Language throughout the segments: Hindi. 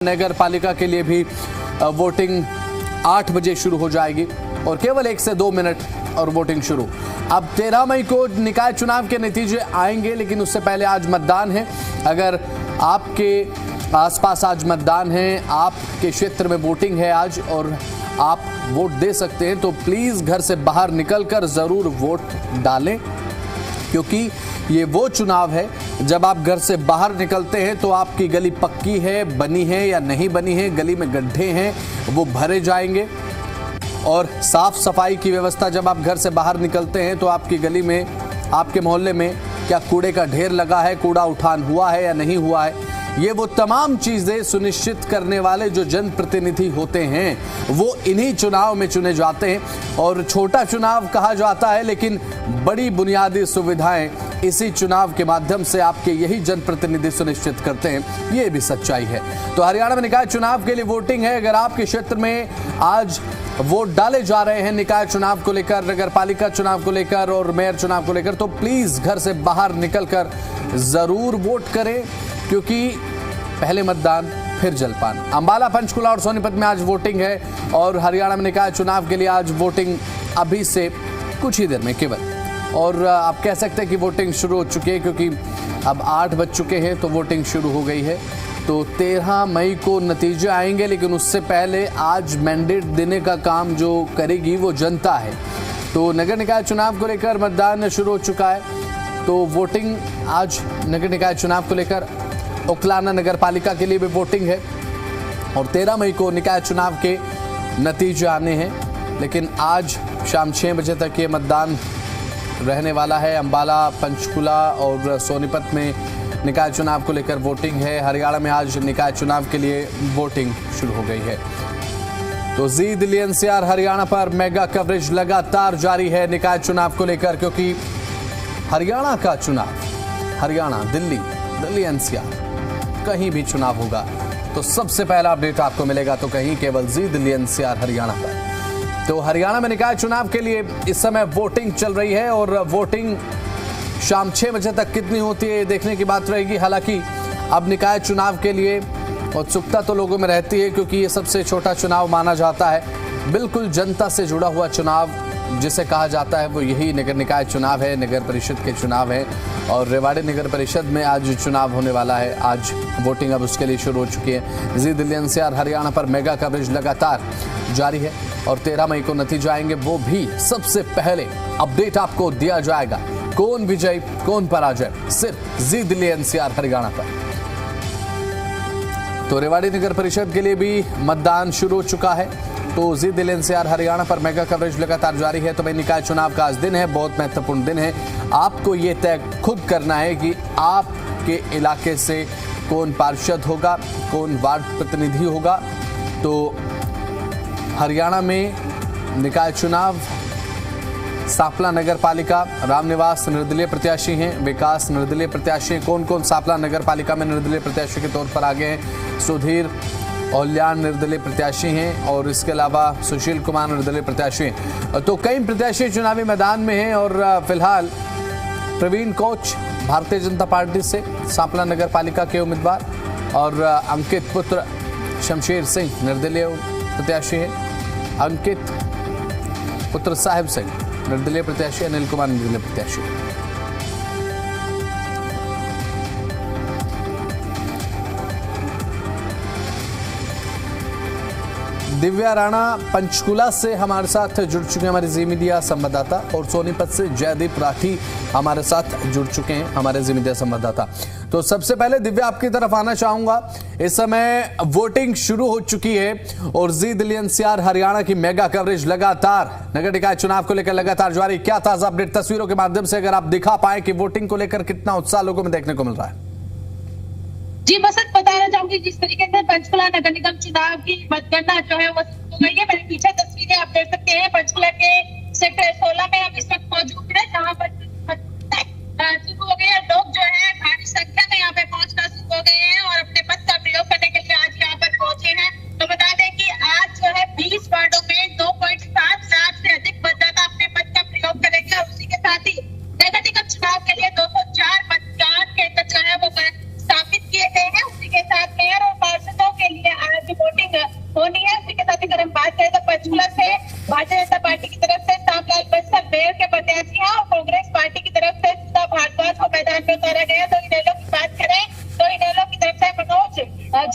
नगर पालिका के लिए भी वोटिंग 8 बजे शुरू हो जाएगी और केवल 1 से 2 मिनट और वोटिंग शुरू। अब 13 मई को निकाय चुनाव के नतीजे आएंगे, लेकिन उससे पहले आज मतदान है। अगर आपके आसपास आज मतदान है, आपके क्षेत्र में वोटिंग है आज और आप वोट दे सकते हैं, तो प्लीज घर से बाहर निकलकर जरूर वोट डालें, क्योंकि ये वो चुनाव है जब आप घर से बाहर निकलते हैं तो आपकी गली पक्की है, बनी है या नहीं बनी है, गली में गड्ढे हैं वो भरे जाएंगे। और साफ सफाई की व्यवस्था, जब आप घर से बाहर निकलते हैं तो आपकी गली में, आपके मोहल्ले में क्या कूड़े का ढेर लगा है, कूड़ा उठान हुआ है या नहीं हुआ है, ये वो तमाम चीजें सुनिश्चित करने वाले जो जनप्रतिनिधि होते हैं वो इन्हीं चुनाव में चुने जाते हैं। और छोटा चुनाव कहा जाता है, लेकिन बड़ी बुनियादी सुविधाएं इसी चुनाव के माध्यम से आपके यही जनप्रतिनिधि सुनिश्चित करते हैं, ये भी सच्चाई है। तो हरियाणा में निकाय चुनाव के लिए वोटिंग है। अगर आपके क्षेत्र में आज वोट डाले जा रहे हैं निकाय चुनाव को लेकर, नगर पालिका चुनाव को लेकर और मेयर चुनाव को लेकर, तो प्लीज घर से बाहर निकलकर जरूर वोट करें, क्योंकि पहले मतदान फिर जलपान। अंबाला, पंचकुला और सोनीपत में आज वोटिंग है और हरियाणा में निकाय चुनाव के लिए आज वोटिंग अभी से कुछ ही देर में केवल, और आप कह सकते हैं कि वोटिंग शुरू हो चुकी है, क्योंकि अब 8 बज चुके हैं तो वोटिंग शुरू हो गई है। तो 13 मई को नतीजे आएंगे, लेकिन उससे पहले आज मैंडेट देने का काम जो करेगी वो जनता है। तो नगर निकाय चुनाव को लेकर मतदान शुरू हो चुका है, तो वोटिंग आज नगर निकाय चुनाव को लेकर ओखलाना नगर पालिका के लिए भी वोटिंग है और 13 मई को निकाय चुनाव के नतीजे आने हैं। लेकिन आज शाम 6 बजे तक ये मतदान रहने वाला है। अंबाला, पंचकुला और सोनीपत में निकाय चुनाव को लेकर वोटिंग है। हरियाणा में आज निकाय चुनाव के लिए वोटिंग शुरू हो गई है। तो जी दिल्ली एनसीआर हरियाणा पर मेगा कवरेज लगातार जारी है निकाय चुनाव को लेकर, क्योंकि हरियाणा का चुनाव, हरियाणा, दिल्ली एनसीआर, कहीं भी चुनाव होगा तो सबसे पहला अपडेट आपको मिलेगा तो कहीं केवल जी दिल्ली एनसीआर हरियाणा पर। तो हरियाणा में निकाय चुनाव के लिए इस समय वोटिंग चल रही है और वोटिंग शाम 6 बजे तक कितनी होती है ये देखने की बात रहेगी। हालांकि अब निकाय चुनाव के लिए उत्सुकता तो लोगों में रहती है, क्योंकि ये सबसे छोटा चुनाव माना जाता है। बिल्कुल जनता से जुड़ा हुआ चुनाव जिसे कहा जाता है वो यही नगर निकाय चुनाव है, नगर परिषद के चुनाव है। और रेवाड़ी नगर परिषद में आज चुनाव होने वाला है। आज वोटिंग अब उसके लिए शुरू हो चुकी है। जी दिल्ली एनसीआर हरियाणा पर मेगा कवरेज लगातार जारी है और 13 मई को नतीजे आएंगे, वो भी सबसे पहले अपडेट आपको दिया जाएगा। कौन विजय कौन पराजय, सिर्फ जी दिल्ली एनसीआर हरियाणा पर। तो रेवाड़ी नगर परिषद के लिए भी मतदान शुरू हो चुका है। तो जी दिल्ली एनसीआर हरियाणा पर मेगा कवरेज लगातार जारी है। तो भाई निकाय चुनाव का आज दिन है, बहुत महत्वपूर्ण दिन है। आपको ये तय खुद करना है कि आपके इलाके से कौन पार्षद होगा, कौन वार्ड प्रतिनिधि होगा। तो हरियाणा में निकाय चुनाव, सांपला नगर पालिका, रामनिवास निर्दलीय प्रत्याशी हैं, विकास निर्दलीय प्रत्याशी हैं। कौन कौन सांपला नगर पालिका में निर्दलीय प्रत्याशी के तौर पर आगे हैं? सुधीर औल्यान निर्दलीय प्रत्याशी हैं और इसके अलावा सुशील कुमार निर्दलीय प्रत्याशी हैं। तो कई प्रत्याशी चुनावी मैदान में हैं और फिलहाल प्रवीण कोच भारतीय जनता पार्टी से सांपला नगर पालिका के उम्मीदवार और अंकित पुत्र शमशेर सिंह निर्दलीय प्रत्याशी हैं। अंकित पुत्र साहिब सिंह निर्दलीय प्रत्याशी, अनिल कुमार निर्दलीय प्रत्याशी। दिव्या राणा पंचकुला से हमारे साथ जुड़ चुके हैं, हमारे जी मीडिया संवाददाता, और सोनीपत से जयदीप राठी हमारे साथ जुड़ चुके हैं, हमारे जी मीडिया संवाददाता। तो सबसे पहले दिव्या आपकी तरफ आना चाहूंगा। इस समय वोटिंग शुरू हो चुकी है और जी दिल्ली एनसीआर हरियाणा की मेगा कवरेज लगातार नगर निकाय चुनाव को लेकर लगातार जारी। क्या ताजा अपडेट तस्वीरों के माध्यम से अगर आप दिखा पाए कि वोटिंग को लेकर कितना उत्साह लोगों में देखने को मिल रहा है? जी बस बताना चाहूंगी, जिस तरीके से पंचकुला नगर निगम चुनाव की मतगणना जो है वो हो गई है। मेरे पीछे तस्वीरें आप देख सकते हैं। पंचकुला के सेक्टर 16 में हम इस वक्त मौजूद हैं, जहाँ पर शुरू हो गई है। लोग जो है भारी संख्या में यहाँ पे पहुंचना शुरू हो गए हैं और अपने मत का प्रयोग करने के लिए आज यहाँ पर पहुंचे हैं। तो बता दें कि आज जो है 20 वार्डों में 2.7 लाख से अधिक मतदाता अपने मत का प्रयोग करेंगे और उसी के साथ ही नगर निगम चुनाव के लिए 204 मतदान केंद्र जो है वो स्थापित किए गए हैं। उसी के साथ मेयर और पार्षदों के लिए की वोटिंग होनी है। उसी के साथ अगर हम बात करें तो पंचकुला से भारतीय जनता पार्टी की तरफ से श्यामलाल बंसल मेयर के प्रत्याशी हैं और कांग्रेस पार्टी की तरफ से सुधा भारद्वाज को मैदान में उतारा गया। तो इनेलो की बात करें तो इनेलो की तरफ से मनोज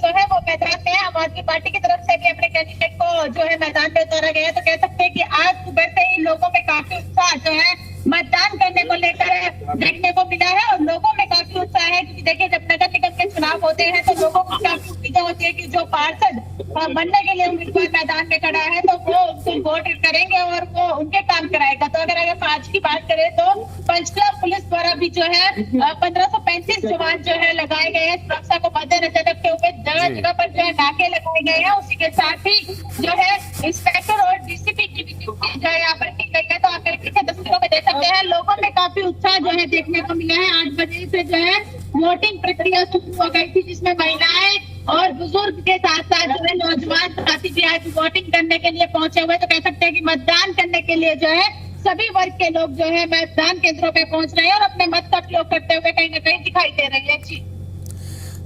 जो है वो मैदान में है। आम आदमी पार्टी की तरफ से भी अपने कैंडिडेट को जो है मैदान में उतारा गया। तो कह सकते हैं कि आज सुबह से ही लोगों में काफी उत्साह जो है मतदान करने को लेकर देखने को मिला है और लोगों में काफी उत्साह है। क्योंकि देखिए जब नगर निगम के चुनाव होते हैं तो लोगों को काफी उम्मीदें होती है कि जो पार्षद बनने के लिए उम्मीदवार मैदान में खड़ा है तो वो उनको वोट करेंगे और वो उनके काम कराएगा। तो अगर आज की बात करें तो पंचकुला पुलिस द्वारा भी जो है 1535 जवान जो है लगाए गए हैं। सुरक्षा को मद्देनजर रखते हुए जगह जगह पर जो है नाके लगाए गए हैं। उसी के साथ ही जो है इंस्पेक्टर और डीसीपी की भी ड्यूटी जो है यहाँ पर की गई है। तो आप मेरे पीछे तस्वीरों में देख सकते हैं लोगों में काफी उत्साह जो है देखने को मिला है। 8 बजे से जो है वोटिंग प्रक्रिया शुरू हो गई थी जिसमें महिलाएं और बुजुर्ग के साथ साथ जो है नौजवान साथी भी आज वोटिंग करने के लिए पहुंचे हुए। तो कह सकते हैं कि मतदान करने के लिए जो है सभी वर्ग के लोग जो है मतदान केंद्रों पे पहुंच रहे हैं और अपने मत का प्रयोग करते हुए कहीं न कहीं दिखाई दे रहे हैं। जी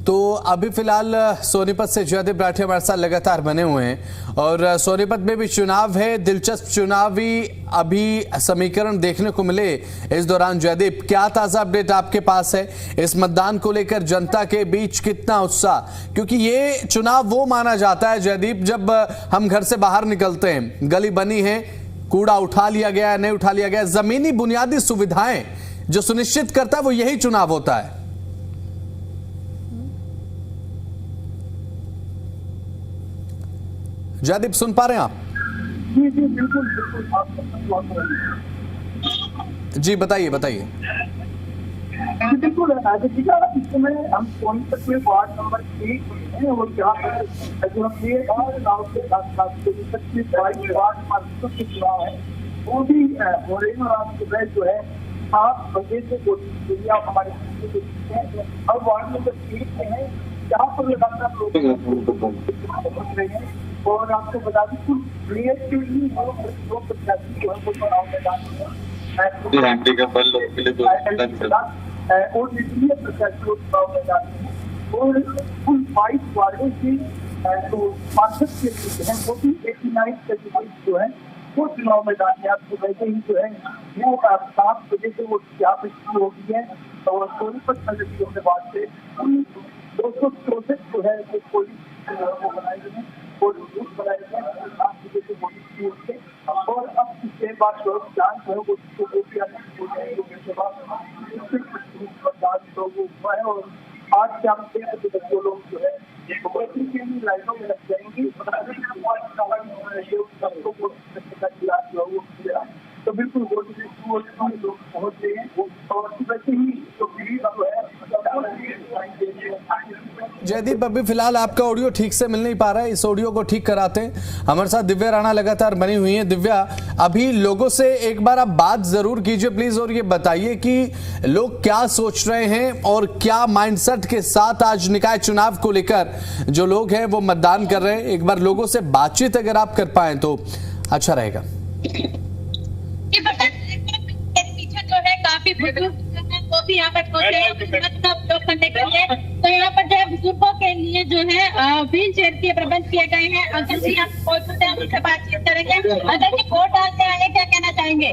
तो अभी फिलहाल सोनीपत से जयदीप राठी हमारे साथ लगातार बने हुए हैं और सोनीपत में भी चुनाव है। दिलचस्प चुनावी अभी समीकरण देखने को मिले इस दौरान। जयदीप, क्या ताजा अपडेट आपके पास है इस मतदान को लेकर? जनता के बीच कितना उत्साह, क्योंकि ये चुनाव वो माना जाता है जयदीप जब हम घर से बाहर निकलते हैं, गली बनी है, कूड़ा उठा लिया गया है, नहीं उठा लिया गया, जमीनी बुनियादी सुविधाएं जो सुनिश्चित करता है वो यही चुनाव होता है। जयदीप सुन पा रहे हैं आप? जी जी बिल्कुल बिल्कुल जी बताइए बताइए। बिल्कुल इस समय हम सोनीपत में वार्ड नंबर 1 में हैं और यहाँ पर जो हम ये गाँव के साथ साथ सोनीपत में 22 वार्ड पार्षदों के चुनाव है वो भी हो रहे हैं। और आज सुबह जो है 7 बजे से वोटिंग के लिए आप हमारे और वार्ड नंबर 1 में है जहाँ पर लगातार लोग पहुंच रहे हैं। और आपको बता दें कुल मेयर के लिए दो प्रत्याशी जो है वो चुनाव मैदान में और इसलिए प्रत्याशी को चुनाव मैदान में और कुल 22 वार्डों की जो पार्षद के लिए हैं वो भी 89 कैटेगरी जो है वो चुनाव मैदान में आपको वैसे ही जो है वो 7 बजे से वो यहाँ पे शुरू हो गई है। और सोनीपत नगर निगम के बाद से 264 जो है वो पुलिस वो बनाए गए हैं और बूथ बनाए गए हैं 7 बजे से वोटिंग की और अब इसके बाद जो जांच है वो हुआ है। और आज शाम 6 बजे तक वो लोग जो है वोटिंग के लिए लाइनों में लग जाएंगे। तो बिल्कुल वोटिंग लोग पहुंच गए हैं और वैसे ही जो भीड़ है। जयदीप, अभी फिलहाल आपका ऑडियो ठीक से मिल नहीं पा रहा है, इस ऑडियो को ठीक कराते हैं। हमारे साथ दिव्या राणा लगातार बनी हुई हैं। दिव्या, अभी लोगों से एक बार आप बात जरूर कीजिए प्लीज और ये बताइए कि लोग क्या सोच रहे हैं और क्या माइंडसेट के साथ आज निकाय चुनाव को लेकर जो लोग हैं वो मतदान कर रहे हैं। एक बार लोगों से बातचीत अगर आप कर पाए तो अच्छा रहेगा। पीछे जो है काफी वो भी यहाँ पर पहुंचे हैं मत का उपयोग करने के लिए। तो यहाँ पर जो है बुजुर्गों के लिए जो है व्हील चेयर के प्रबंध किए गए हैं। अगर जी आप मौजूद हैं उनसे बातचीत करेंगे। अगर जी वोट डालने आए क्या कहना चाहेंगे?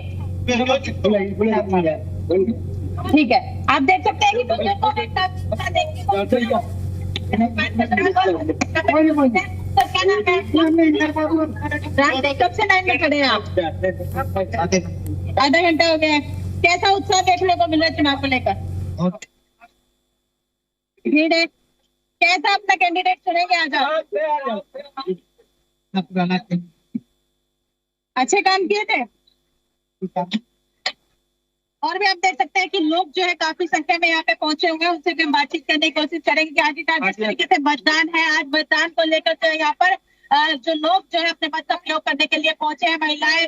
ठीक है, आप देख सकते हैं कि बुजुर्गों में कब से लाइन में खड़े हैं आप? आधा घंटा हो गया। कैसा उत्साह देखने को मिला चुनाव को लेकर? भीड़ है। कैसा अपना कैंडिडेट चुनेंगे आज? अच्छे काम किए थे और भी आप देख सकते हैं कि लोग जो है काफी संख्या में यहाँ पे पहुंचे हुए हैं। उनसे भी हम बातचीत करने की कोशिश करेंगे कि आज जिस तरीके से मतदान है, आज मतदान को लेकर जो है यहाँ पर जो लोग जो है अपने मत का प्रयोग करने के लिए पहुंचे हैं, महिलाएं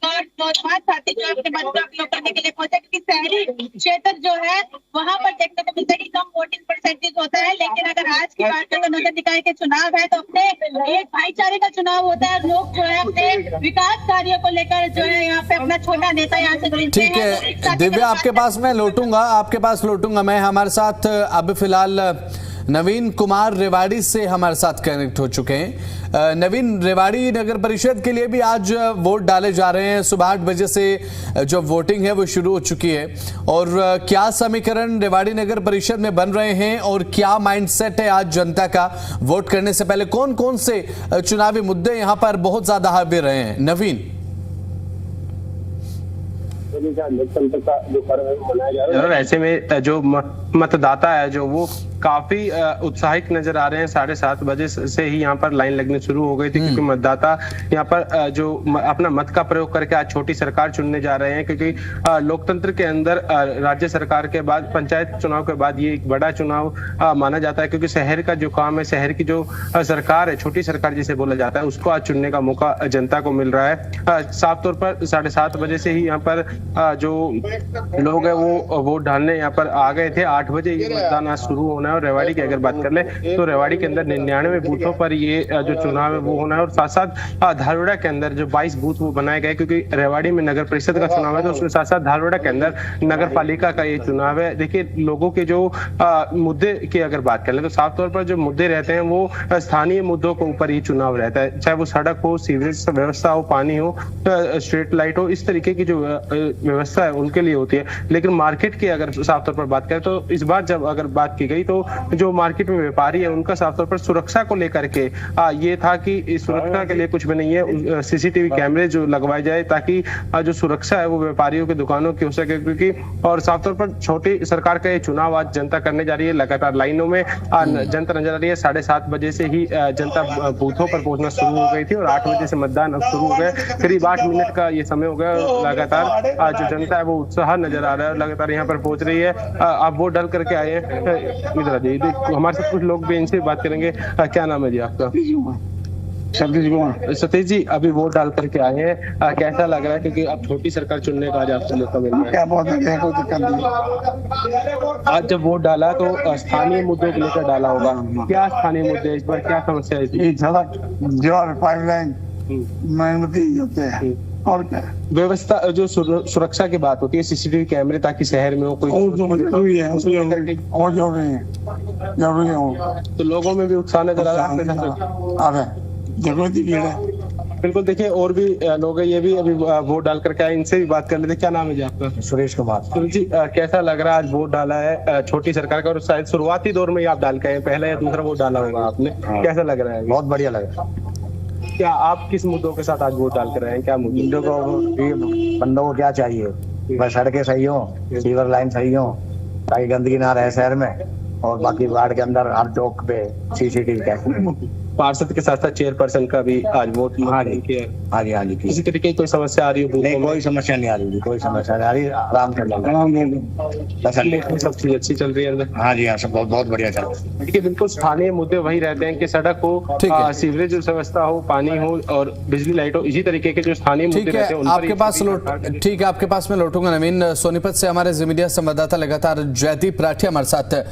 और नौजवान साथी जो अपने मत का प्रयोग करने के लिए पहुंचे, क्योंकि शहरी क्षेत्र जो है वहां पर देखने को मिलता है कि कम वोटिंग परसेंटेज होता है। लेकिन अगर आज की बात करें तो नगर निकाय के चुनाव है तो अपने एक भाईचारे का चुनाव होता है। लोग जो है अपने विकास कार्यों को लेकर जो है यहाँ पे अपना छोटा नेता यहाँ से चुनते हैं। ठीक है दिव्या, आपके पास मैं लौटूंगा, आपके पास लौटूंगा मैं। हमारे साथ अब फिलहाल नवीन कुमार रेवाड़ी से हमारे साथ कनेक्ट हो चुके हैं। नवीन, रेवाड़ी नगर परिषद के लिए भी आज वोट डाले जा रहे हैं। सुबह 8 बजे से जो वोटिंग है वो शुरू हो चुकी है, और क्या समीकरण रेवाड़ी नगर परिषद में बन रहे हैं और क्या माइंडसेट है आज जनता का वोट करने से पहले? कौन कौन से चुनावी मुद्दे यहाँ पर बहुत ज्यादा हावी रहे हैं? नवीन, लोकतंत्र का जो पर्व है वो मनाया जा रहा है, और ऐसे में जो मतदाता है जो वो काफी उत्साहित नजर आ रहे हैं। 7:30 बजे से ही यहाँ पर लाइन लगने शुरू हो गई थी, क्योंकि मतदाता यहाँ पर जो अपना मत का प्रयोग करके आज छोटी सरकार चुनने जा रहे हैं। क्योंकि लोकतंत्र के अंदर राज्य सरकार के बाद पंचायत चुनाव के बाद ये एक बड़ा चुनाव माना जाता है, क्योंकि शहर का जो काम है, शहर की जो सरकार है, छोटी सरकार जिसे बोला जाता है, उसको आज चुनने का मौका जनता को मिल रहा है। साफ तौर पर 7:30 बजे से ही यहाँ पर जो लोग है वो वोट डालने यहाँ पर आ गए थे। 8 बजे ये मतदान आज शुरू होना है। और रेवाड़ी की अगर बात कर ले तो रेवाड़ी के अंदर 99 बूथों पर ये जो चुनाव है वो होना है, और साथ साथ धारवाड़ा के अंदर जो 22 बूथ वो बनाए गए, क्योंकि रेवाड़ी में नगर परिषद का चुनाव है, तो उसके साथ साथ धारवाड़ा के अंदर नगर पालिका का ये चुनाव है। देखिए, लोगों के जो मुद्दे की अगर बात कर ले तो साफ तौर पर जो मुद्दे रहते हैं वो स्थानीय मुद्दों के ऊपर ही चुनाव रहता है, चाहे वो सड़क हो, सीवरेज व्यवस्था हो, पानी हो, स्ट्रीट लाइट हो, इस तरीके की जो व्यवस्था है उनके लिए होती है। लेकिन मार्केट की अगर साफ तौर पर बात करें तो इस बार जब अगर बात की गई तो जो मार्केट में व्यापारी है उनका साफ तौर पर सुरक्षा को लेकर के ये था कि इस सुरक्षा के लिए कुछ भी नहीं है, सीसीटीवी कैमरे जो लगवाए जाए ताकि जो सुरक्षा है वो व्यापारियों की दुकानों की हो सके। क्योंकि और साफ तौर पर छोटी सरकार का ये चुनाव आज जनता करने जा रही है। लगातार लाइनों में जनता नजर आ रही है। 7:30 बजे से ही जनता बूथों पर पहुंचना शुरू हो गई थी, और 8 बजे से मतदान अब शुरू हो गए। करीब 8 मिनट का ये समय हो गया। लगातार जो जनता है वो उत्साह नजर आ रहा है, लगातार यहाँ पर पहुंच रही है। आप वोट डाल करके आए हैं जी, हमारे साथ कुछ लोग भी, इनसे बात करेंगे। क्या नाम है जी आपका? सतीश कुमार। सतीश जी, अभी वोट डाल करके आए हैं, कैसा लग रहा है? क्योंकि अब छोटी सरकार चुनने का आज आपको मौका मिल रहा है। बहुत बढ़िया, कोई दिक्कत नहीं। आज जब वोट डाला तो स्थानीय मुद्दों को लेकर डाला होगा, क्या स्थानीय मुद्दे इस बार क्या समस्या है? सड़क, जो पाइपलाइन, मेहनती होते हैं, और क्या व्यवस्था, जो सुरक्षा की बात होती है, सीसीटीवी कैमरे ताकि शहर में हो कोई जरूरी है, और जरूरी है। तो लोगों में भी उत्साह नजर आ रहा है। जरूरत ही है। बिल्कुल। देखिए, और भी लोग हैं, ये भी अभी वोट डाल करके आए, इनसे भी बात कर लेते। क्या नाम है जी आपका? सुरेश कुमार। सुरेश जी, कैसा लग रहा है आज वोट डाला है छोटी सरकार का, और शायद शुरुआती दौर में ही आप डाल के आए, पहला या दूसरा वोट डाला होगा आपने, कैसा लग रहा है? बहुत बढ़िया लग रहा है। क्या आप किस मुद्दों के साथ आज वोट डाल कर रहे हैं? क्या मुद्दों को, बंदों को क्या चाहिए? बस सड़कें सही हो, सीवर लाइन सही हो, ताकि गंदगी ना रहे शहर में, और बाकी वार्ड के अंदर हर चौक पे सीसीटीवी कैमरे। पार्षद के साथ साथ चेयरपर्सन का भी आज वोट हाँ जी, किसी तरीके की कोई समस्या आ रही हो? नहीं, कोई समस्या नहीं आ रही, कोई समस्या नहीं आ रही, आराम से सब चीज अच्छी चल रही है। हाँ जी, हाँ, सब बहुत बढ़िया चल रहा है। देखिए, बिल्कुल स्थानीय मुद्दे वही रहते हैं कि सड़क हो, सीवरेज व्यवस्था हो, पानी हो और बिजली लाइट हो, इसी तरीके के जो स्थानीय मुद्दे रहते हैं आपके पास ठीक है, आपके पास मैं लौटूंगा। नवीन, सोनीपत से हमारे जी मीडिया संवाददाता लगातार जयदीप राठी हमारे साथ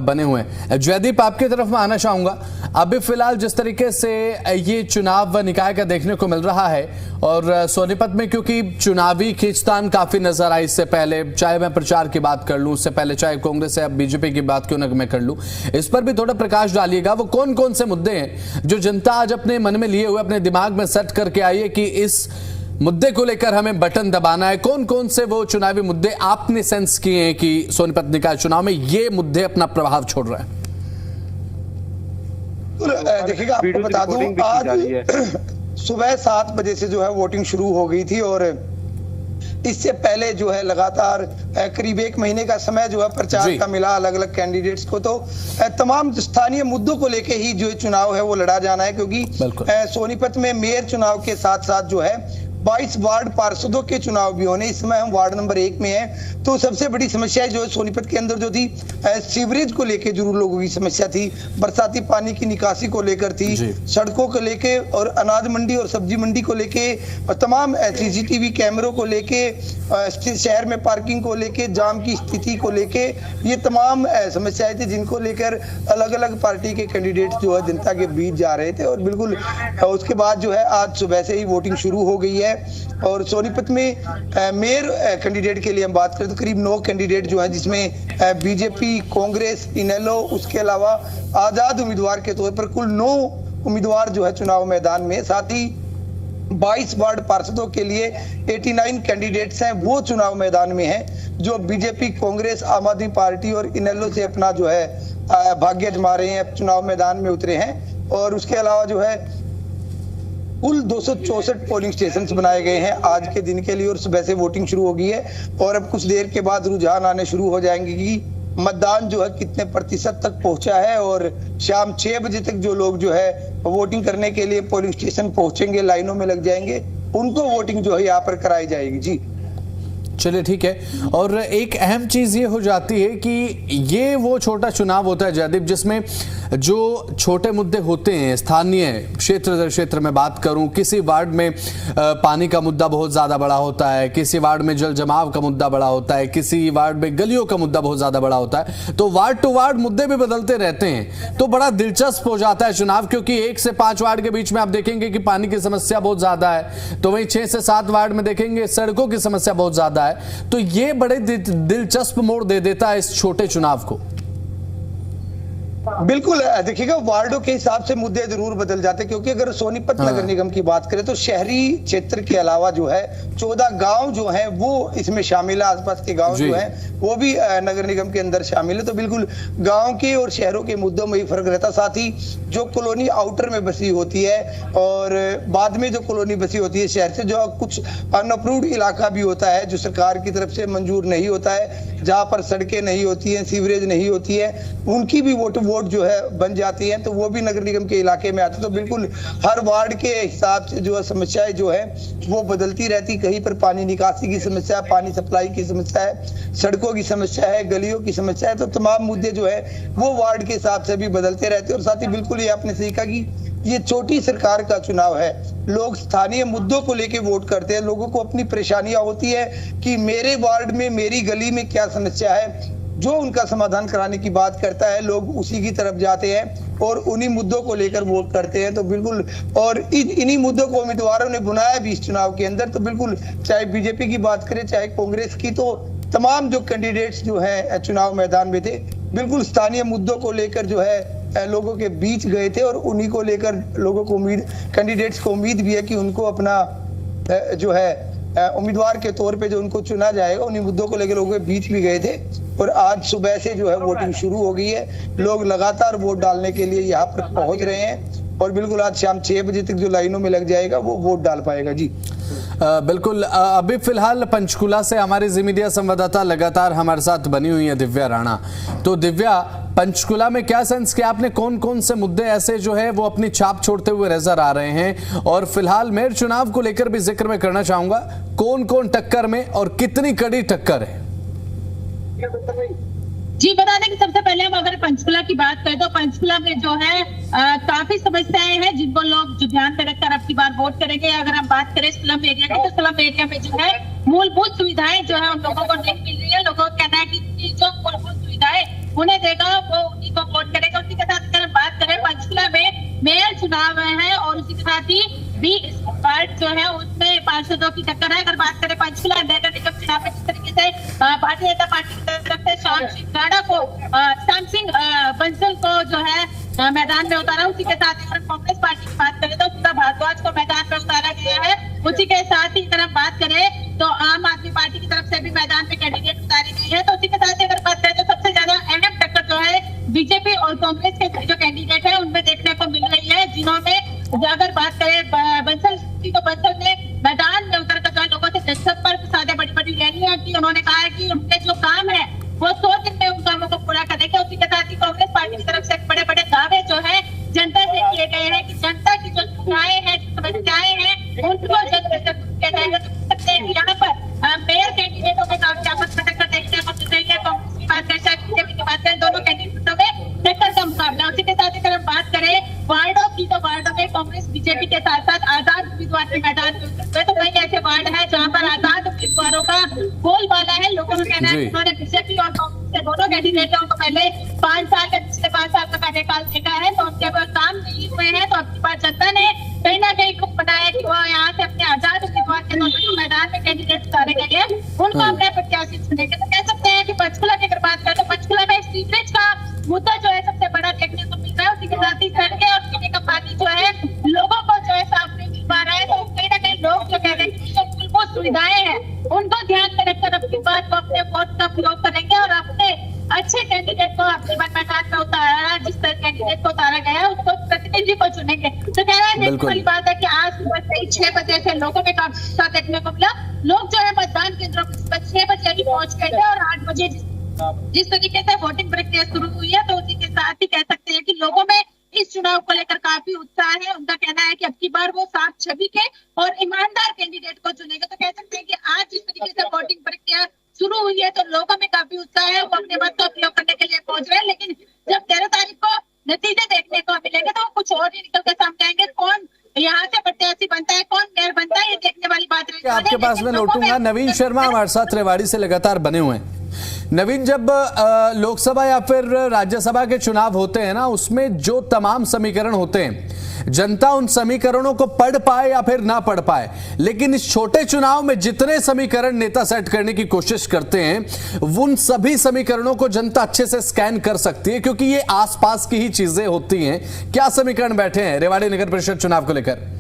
बने हुए हैं। जयदीप, आपकी तरफ मैं आना चाहूंगा। अभी फिलहाल जिस तरीके से ये चुनाव निकाय का देखने को मिल रहा है, और सोनीपत में क्योंकि चुनावी खींचतान काफी नजर आई इससे पहले, चाहे मैं प्रचार की बात कर लूं, उससे पहले चाहे कांग्रेस या बीजेपी की बात क्यों ना मैं कर लूं, इस पर भी थोड़ा प्रकाश डालिएगा। वो कौन कौन से मुद्दे हैं जो जनता आज अपने मन में लिए हुए, अपने दिमाग में सेट करके आई है कि इस मुद्दे को लेकर हमें बटन दबाना है? कौन कौन से वो चुनावी मुद्दे आपने सेंस किए हैं कि सोनीपत निकाय चुनाव में ये मुद्दे अपना प्रभाव छोड़ रहे हैं? देखिएगा, आपको बता दूं, आज सुबह 7 बजे से जो है वोटिंग शुरू हो गई थी, और इससे पहले जो है लगातार करीब 1 महीने का समय जो है प्रचार का मिला अलग अलग कैंडिडेट्स को। तो तमाम स्थानीय मुद्दों को लेके ही जो चुनाव है वो लड़ा जाना है, क्योंकि सोनीपत में मेयर चुनाव के साथ साथ जो है 22 वार्ड पार्षदों के चुनाव भी होने। इस समय हम वार्ड नंबर 1 में हैं। तो सबसे बड़ी समस्या जो है सोनीपत के अंदर जो थी, सीवरेज को लेके जरूर लोगों की समस्या थी, बरसाती पानी की निकासी को लेकर थी, सड़कों को लेके, और अनाज मंडी और सब्जी मंडी को लेके, और तमाम सीसीटीवी कैमरों को लेके, शहर में पार्किंग को लेके, जाम की स्थिति को लेके, ये तमाम समस्याएं थी जिनको लेकर अलग अलग पार्टी के कैंडिडेट्स जो है जनता के बीच जा रहे थे। और बिल्कुल उसके बाद जो है आज सुबह से ही वोटिंग शुरू हो गई है। और सोनीपत में मेयर कैंडिडेट के लिए हम बात करें तो करीब 9 कैंडिडेट जो है, जिसमें बीजेपी, कांग्रेस, इनेलो, उसके अलावा आजाद उम्मीदवार के तौर पर कुल 9 उम्मीदवार जो है चुनाव मैदान में। साथ ही 22 वार्ड पार्षदों के लिए 89 कैंडिडेट्स हैं, वो चुनाव मैदान में हैं, जो बीजेपी, कांग्रेस, आम आदमी पार्टी और इनेलो से अपना जो है भाग्य जमा रहे हैं, चुनाव मैदान में उतरे हैं। और उसके अलावा जो है कुल 264 पोलिंग स्टेशंस बनाए गए हैं आज के दिन के लिए और सुबह से वोटिंग शुरू हो गई है। और अब कुछ देर के बाद रुझान आने शुरू हो जाएंगे कि मतदान जो है कितने प्रतिशत तक पहुंचा है। और शाम 6 बजे तक जो लोग जो है वोटिंग करने के लिए पोलिंग स्टेशन पहुंचेंगे, लाइनों में लग जाएंगे, उनको वोटिंग जो है यहाँ पर कराई जाएगी। जी चलिए ठीक है। और एक अहम चीज ये हो जाती है कि ये वो छोटा चुनाव होता है जयदीप, जिसमें जो छोटे मुद्दे होते हैं स्थानीय क्षेत्र दर क्षेत्र में बात करूं, किसी वार्ड में पानी का मुद्दा बहुत ज्यादा बड़ा होता है, किसी वार्ड में जल जमाव का मुद्दा बड़ा होता है, किसी वार्ड में गलियों का मुद्दा बहुत ज्यादा बड़ा होता है, तो वार्ड टू वार्ड मुद्दे भी बदलते रहते हैं। तो बड़ा दिलचस्प हो जाता है चुनाव, क्योंकि 1 से 5 वार्ड के बीच में आप देखेंगे कि पानी की समस्या बहुत ज्यादा है, तो वहीं 6 से 7 वार्ड में देखेंगे सड़कों की समस्या बहुत ज्यादा है। तो ये बड़े दिलचस्प मोड़ दे देता है इस छोटे चुनाव को। बिल्कुल, देखिएगा वार्डों के हिसाब से मुद्दे जरूर बदल जाते हैं, क्योंकि अगर सोनीपत नगर निगम की बात करें तो शहरी क्षेत्र के अलावा जो है 14 गांव जो हैं वो इसमें शामिल है, आसपास के गांव जो हैं वो भी नगर निगम के अंदर शामिल है। तो बिल्कुल गांव के और शहरों के मुद्दों में ही फर्क रहता। साथ ही जो कॉलोनी आउटर में बसी होती है और बाद में जो कॉलोनी बसी होती है शहर से, जो कुछ अनअप्रूव्ड इलाका भी होता है जो सरकार की तरफ से मंजूर नहीं होता है, जहाँ पर सड़कें नहीं होती हैं, सीवरेज नहीं होती है, उनकी भी वोट जो है बन जाती हैं, तो वो भी नगर निगम के इलाके में आते हैं। तो बिल्कुल हर वार्ड के हिसाब से जो है समस्याएं जो है वो बदलती रहती। कहीं पर पानी निकासी की समस्या, पानी सप्लाई की समस्या है, सड़कों की समस्या है, गलियों की समस्या है। तो तमाम मुद्दे जो है वो वार्ड के हिसाब से भी बदलते रहते हैं। और साथ ही बिल्कुल ये आपने सही कहा कि ये छोटी सरकार का चुनाव है, लोग स्थानीय मुद्दों को लेके वोट करते हैं। लोगों को अपनी परेशानियां होती है कि मेरे वार्ड में, मेरी गली में क्या समस्या है, जो उनका समाधान कराने की बात करता है, लोग उसी की तरफ जाते हैं और उन्हीं मुद्दों को लेकर वोट करते हैं। तो बिल्कुल, और इन्हीं मुद्दों को उम्मीदवारों ने बुनाया भी इस चुनाव के अंदर। तो बिल्कुल, चाहे बीजेपी की बात करें, चाहे कांग्रेस की, तो तमाम जो कैंडिडेट्स जो है चुनाव मैदान में थे, बिल्कुल स्थानीय मुद्दों को लेकर जो है लोगों के बीच गए थे। और उन्हीं को लेकर लोगों को कैंडिडेट्स को उम्मीद भी है कि उनको अपना जो है उम्मीदवार के तौर पे जो उनको चुना जाएगा, उन्हीं मुद्दों को लेकर लोगों के बीच भी गए थे। और आज सुबह से जो है वोटिंग शुरू हो गई है, लोग लगातार वोट डालने के लिए यहाँ पर पहुंच रहे हैं। और बिल्कुल आज शाम 6 बजे तक जो लाइनों में लग जाएगा वो वोट डाल पाएगा। जी बिल्कुल। अभी फिलहाल पंचकुला से हमारी जी मीडिया संवाददाता लगातार हमारे साथ बनी हुई है दिव्या राणा। तो दिव्या, पंचकुला में क्या सेंस किया आपने, कौन कौन से मुद्दे ऐसे जो है वो अपनी छाप छोड़ते हुए नजर आ रहे हैं? और फिलहाल मेयर चुनाव को लेकर भी जिक्र में करना चाहूंगा, कौन कौन टक्कर में और कितनी कड़ी टक्कर है? जी बता दें कि सबसे पहले हम अगर पंचकुला की बात करें तो पंचकुला में जो है काफी समस्याएं हैं जिनको लोग जो ध्यान में रखकर अब की बार वोट करेंगे। अगर हम बात करें स्लम एरिया की, तो स्लम एरिया में जो है मूलभूत सुविधाएं जो है उन लोगों को नहीं मिल रही है। लोगों का कहना है कि जो मूलभूत सुविधाएं उन्हें देगा वो उन्हीं को वोट करेगा। उसी के साथ अगर बात करें पंचकुला में मेयर चुनाव है और उसी के साथ ही 20 वार्ड जो है उसमें पार्षदों की टक्कर है। अगर बात करें पंचकुला नगर निगम चुनाव में जिस तरीके से भारतीय जनता पार्टी की तरफ से श्याम सिंह बंसल को जो है मैदान में उतारा, उसी के साथ अगर कांग्रेस पार्टी की बात करें तो सुधा भारद्वाज को मैदान में उतारा गया है। उसी के साथ ही अगर हम बात करें तो आम आदमी पार्टी की तरफ से भी मैदान में कैंडिडेट उतारे गए हैं। तो उसी के साथ अगर बात करें तो सबसे ज्यादा अहम टक्कर जो है बीजेपी और कांग्रेस के जो कैंडिडेट है उनमें देखने को मिल रही है, जिन्होंने अगर बात करें बंसल तो बंसल ने मैदान में उतर कर लोगों से जनसंपर्क साधे, बड़ी बड़ी रैलियां की। उन्होंने कहा है कि उनके जो काम है वो 100 दिन में उन कामों को पूरा करेंगे। उसी के साथ ही कांग्रेस पार्टी की तरफ से बड़े बड़े दावे जो है जनता से किए गए हैं कि जनता की जो समस्याएं हैं उनको जल्द से जल्द किया जाएगा। तो सकते हैं यहाँ पर मेयर कैंडिडेटों में काफी आपस में टक्कर देखने को मिल रही है। कांग्रेस की बात करें, चाहे बीजेपी की बात करें, दोनों कैंडिडेटों में टक्कर का मुकाबला। उसी के साथ अगर हम बात करें वार्डों की, तो वार्डों में कांग्रेस बीजेपी के साथ साथ आजाद उम्मीदवार के मैदान में उतरे। तो कई ऐसे वार्ड है जहाँ पर आजाद उम्मीदवारों का बोलबाला है। लोगों का कहना है कि उन्होंने बीजेपी और कांग्रेस के दोनों कैंडिडेटों को पहले 5 साल का, पिछले 5 साल का कार्यकाल देखा है, तो उनके काम नहीं हुए हैं। तो अब की बार जनता ने कहीं ना कहीं बनाया कि वो यहाँ से अपने आजाद उम्मीदवार मैदान में कैंडिडेट उतारे गए हैं उनको अपने प्रत्याशी चुनेंगे। तो कह सकते हैं कि पंचकुला की अगर बात करें तो पंचकुला में सीवरेज का मुद्दा जो है सबसे बड़ा देखने को मिल रहा है। उसी के साथ ही सड़कें और पीने का पानी जो है लोगों को जो है साफ नहीं मिल पा रहा है। तो कहीं ना कहीं लोग जो कह रहे हैं कि जो वो सुविधाएं हैं उनको ध्यान में रखकर अपनी बात को अपने वोट का प्रयोग करेंगे और अपने अच्छे कैंडिडेट को अपने मैदान में उतारा, जिस तरह कैंडिडेट को उतारा गया है उसको प्रतिनिधि को चुनेंगे। तो कह रहे हैं देखने वाली बात है कि आज सुबह से ही 6 बजे से लोगों में काफी उत्साह देखने को मिला। लोग जो है मतदान केंद्रों पर सुबह 6 बजे अभी पहुंच गए थे और 8 बजे जिस तरीके से वोटिंग प्रक्रिया शुरू हुई है तो उसी के साथ ही कह सकते हैं कि लोगों में इस चुनाव को लेकर काफी उत्साह है। उनका कहना है कि अब की बार वो साफ छवि के और ईमानदार कैंडिडेट को चुनेंगे। तो कह सकते हैं कि आज जिस तरीके से वोटिंग प्रक्रिया शुरू हुई है तो लोगों में काफी उत्साह है, वो अपने मत का उपयोग करने के लिए पहुंच रहे हैं। लेकिन जब 13 तारीख को नतीजे देखने को मिलेंगे तो कुछ और ही निकल के सामने आएंगे। कौन यहाँ से प्रत्याशी बनता है, कौन मेयर बनता है, ये देखने वाली बात है। आपके पास में लौटूंगा। नवीन शर्मा हमारे साथ रेवाड़ी से लगातार बने हुए हैं। नवीन, जब लोकसभा या फिर राज्यसभा के चुनाव होते हैं ना, उसमें जो तमाम समीकरण होते हैं जनता उन समीकरणों को पढ़ पाए या फिर ना पढ़ पाए, लेकिन इस छोटे चुनाव में जितने समीकरण नेता सेट करने की कोशिश करते हैं उन सभी समीकरणों को जनता अच्छे से स्कैन कर सकती है, क्योंकि ये आसपास की ही चीजें होती हैं। क्या समीकरण बैठे हैं रेवाड़ी नगर परिषद चुनाव को लेकर?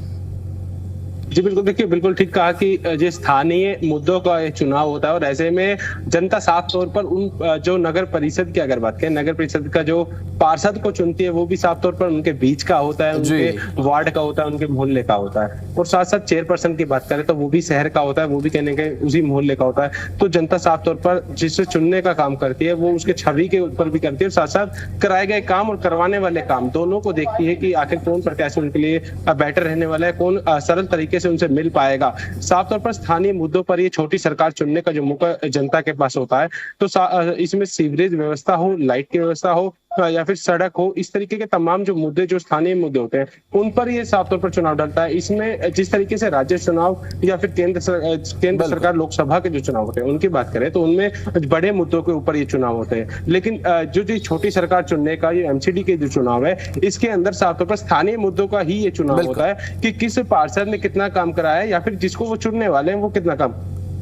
जी बिल्कुल, देखिए बिल्कुल ठीक कहा कि जो स्थानीय मुद्दों का ये चुनाव होता है और ऐसे में जनता साफ तौर पर उन जो नगर परिषद की अगर बात करें, नगर परिषद का जो पार्षद को चुनती है वो भी साफ तौर पर उनके बीच का होता है, उनके वार्ड का होता है, उनके मोहल्ले का होता है। और साथ साथ चेयरपर्सन की बात करें तो वो भी शहर का होता है, वो भी कहने के उसी मोहल्ले का होता है। तो जनता साफ तौर पर जिससे चुनने का काम करती है वो उसके छवि के ऊपर भी करती है और साथ साथ कराए गए काम और करवाने वाले काम दोनों को देखती है कि आखिर कौन प्रत्याशी उनके लिए बेटर रहने वाला है, कौन सरल तरीके से उनसे मिल पाएगा। साफ तौर पर स्थानीय मुद्दों पर ये छोटी सरकार चुनने का जो मौका जनता के पास होता है, तो इसमें सीवरेज व्यवस्था हो, लाइट की व्यवस्था हो या फिर सड़क हो, इस तरीके के तमाम जो मुद्दे जो स्थानीय मुद्दे होते हैं उन पर ये साफ तौर पर चुनाव डलता है। इसमें जिस तरीके से राज्य चुनाव या फिर केंद्र सरकार लोकसभा के जो चुनाव होते हैं उनकी बात करें तो उनमें बड़े मुद्दों के ऊपर ये चुनाव होते हैं। लेकिन जो छोटी सरकार चुनने का ये एमसीडी के जो चुनाव है, इसके अंदर साफ तौर पर स्थानीय मुद्दों का ही ये चुनाव होता है कि किस पार्षद ने कितना काम कराया है या फिर जिसको वो चुनने वाले हैं वो कितना काम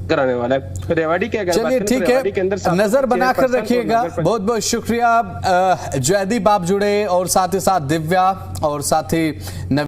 कराने वाला है। रेवाड़ी के अगर चलिए ठीक है, नजर बनाकर रखिएगा। बहुत बहुत शुक्रिया। जयदीप आप जुड़े और साथ ही साथ दिव्या और साथ ही